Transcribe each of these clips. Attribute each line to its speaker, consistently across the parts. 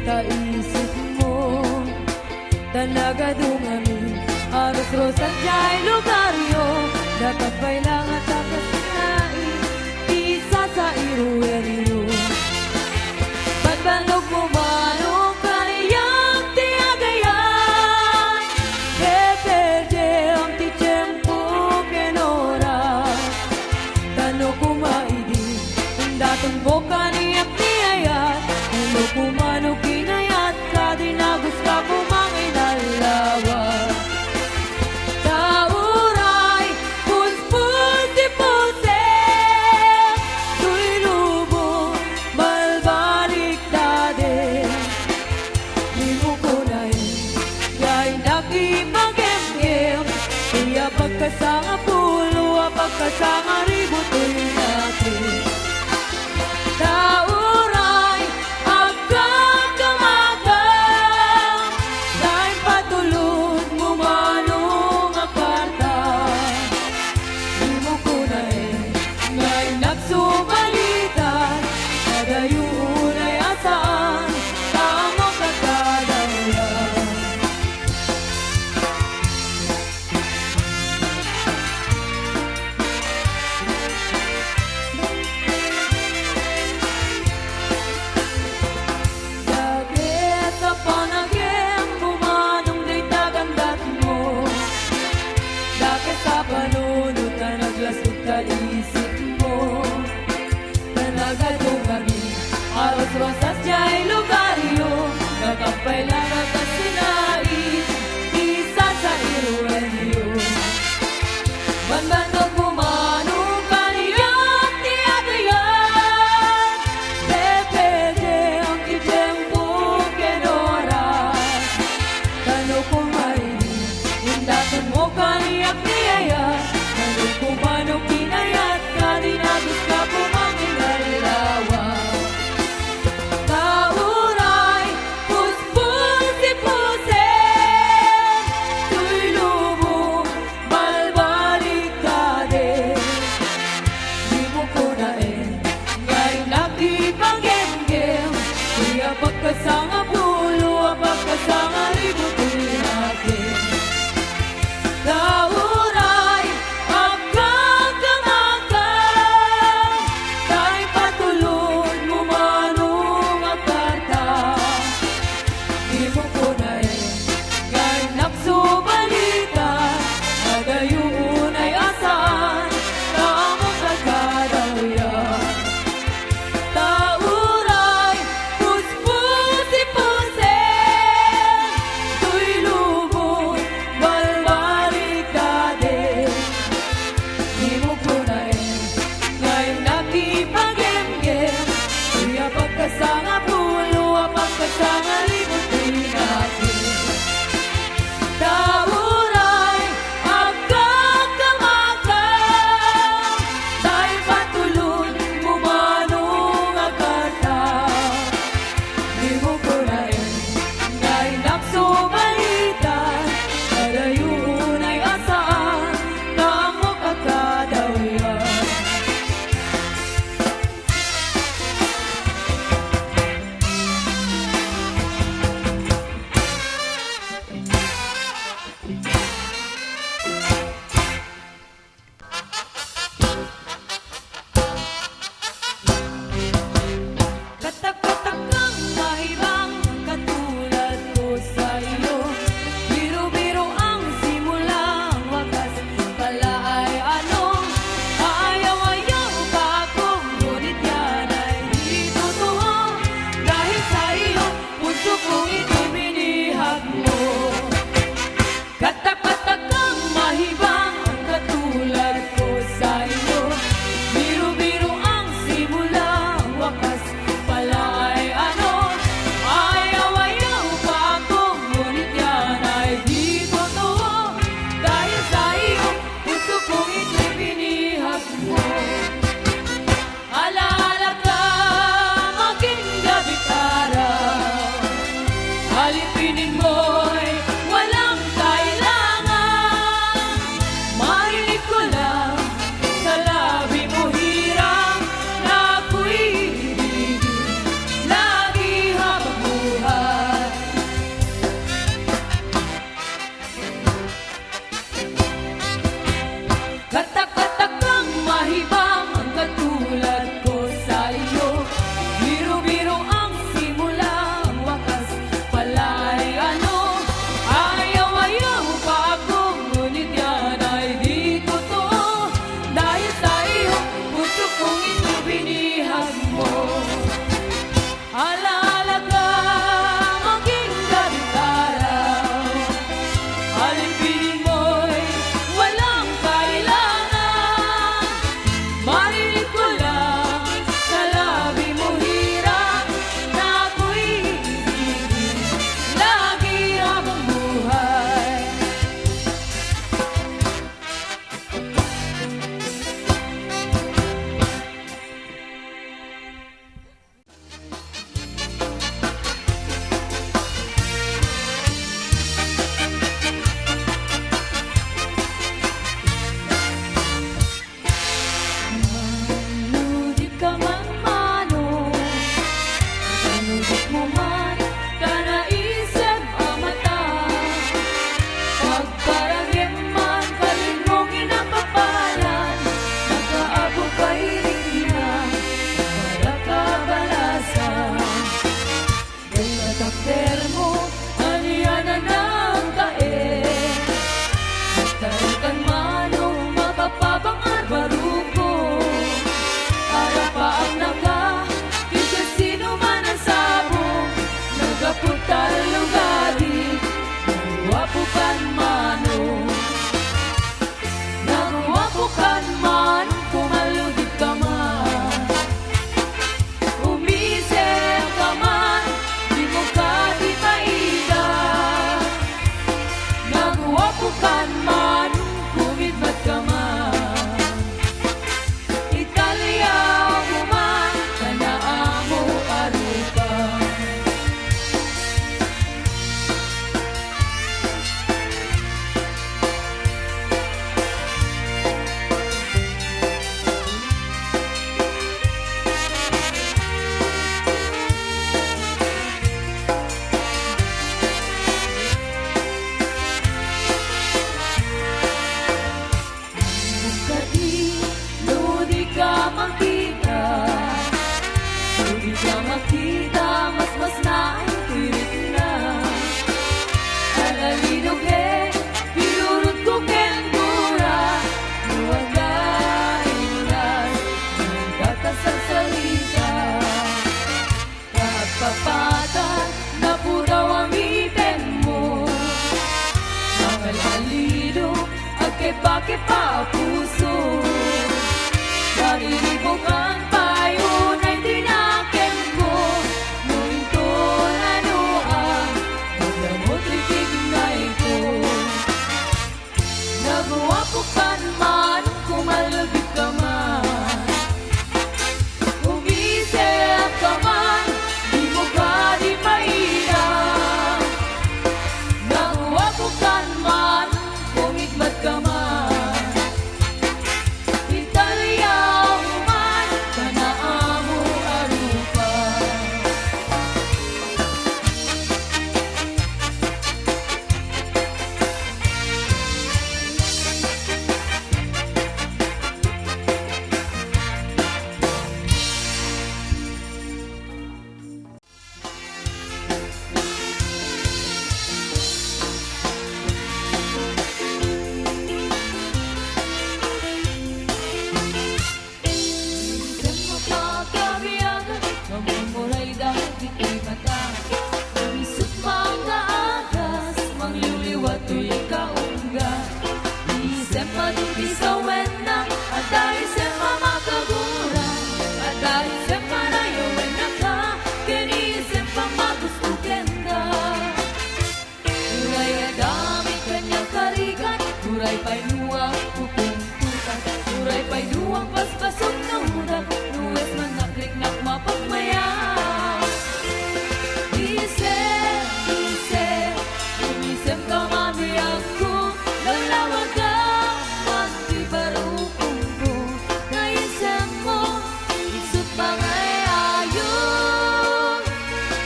Speaker 1: ta isip mo. Tanagadungami aros rosa jay lugaryo dapat kailangan tapos sinai isa sa iruweriyo. Pagbalog mo manong kaniyang tiagayan que perde ang ti tiempo que nora tano kumaidi datong boka niyak niyayat tano kumano kinayat ka din agus ka kumangin alawa. Tauray punspun di puse tuy lubo malbalik dade di mo kunay yay nakipag-em-em iya pagkasanga pulo pagkasanga ribo tuy natin. Tauray agad kamagang dahil patulog mo manong akarta di mo kunay ngay nagsubalitan nadayun ay asaan tamo katadawlan. Sakit sa panagim bumanong di tagandat mo dakit sa panunod na naglasog ka isip mo. pasugnudag, luwes man nakliknak mapagmaya. Isip, isip, inisip ka mami ako, lalawag ka, magtibarukong ko. Naisip mo, isip bangay ayon,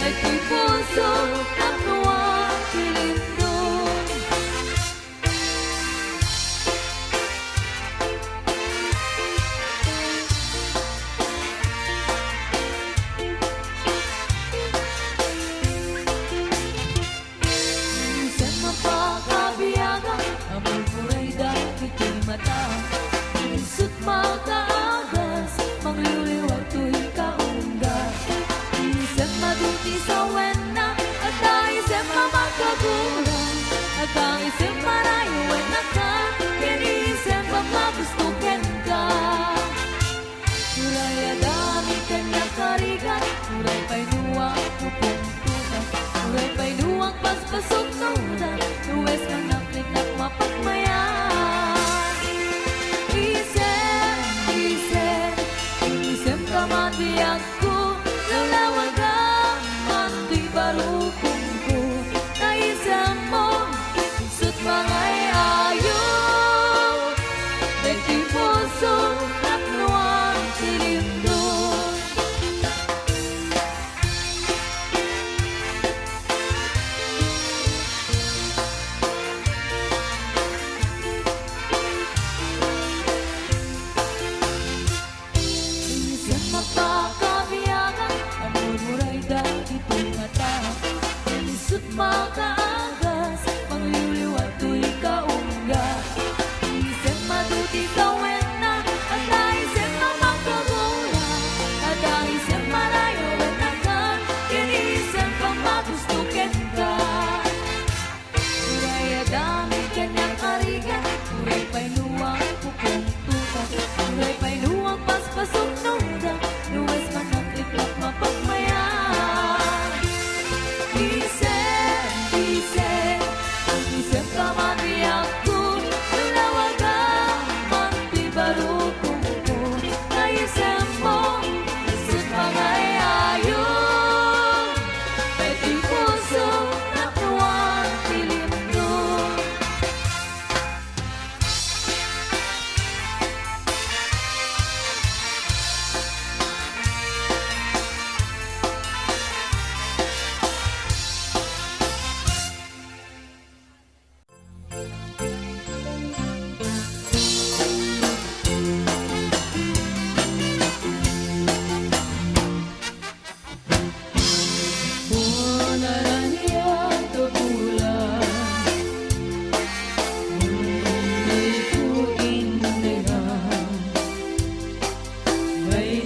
Speaker 1: ay tuy puso, nakuha, kilindon. Minsan mapakabiyaga, amor mo'y dahil ito'y mata. Isut makaagas, mangliliwag to'y kaungga. Isip maduti sa wena, at naisip mamagkagulang. At ang isip marayo wena ka, kinisip ang magustukin ka. Uray adami kanya karigan, uray pa'y nuwang pupuntukan. Uray pa'y nuwang paspasok nudan, luwes kang nakliknak mapagmayan. Isip, isip, inisip ka man biyag ko, lalawan ka, man di barukong ko. Naisip mo, isut mangay ayon, may di puso, naknuang silindon. Isip mapakabiyaga, amor mo'y dahil ito'y mata. Isut makaagas, mangliliwag to'y kaungga. Isip maduti sa wena, at naisip mamagkagulang. At ang isip marayo wena ka, kinisip kang magustukin ka. Uray adami kanyang karigan, uray pa'y luwang pupuntukan. Uray pa'y luwang paspasok nudan, luwes man ang itlak mapagmayan. Isip, isip, isip ka man biyag ko, lalawag ka, man di barukong ko. Naisip mo, isip bangay ayon, may di puso, nakuwang kilindon. Punaranian to bulan, mundo'y kuindahan, may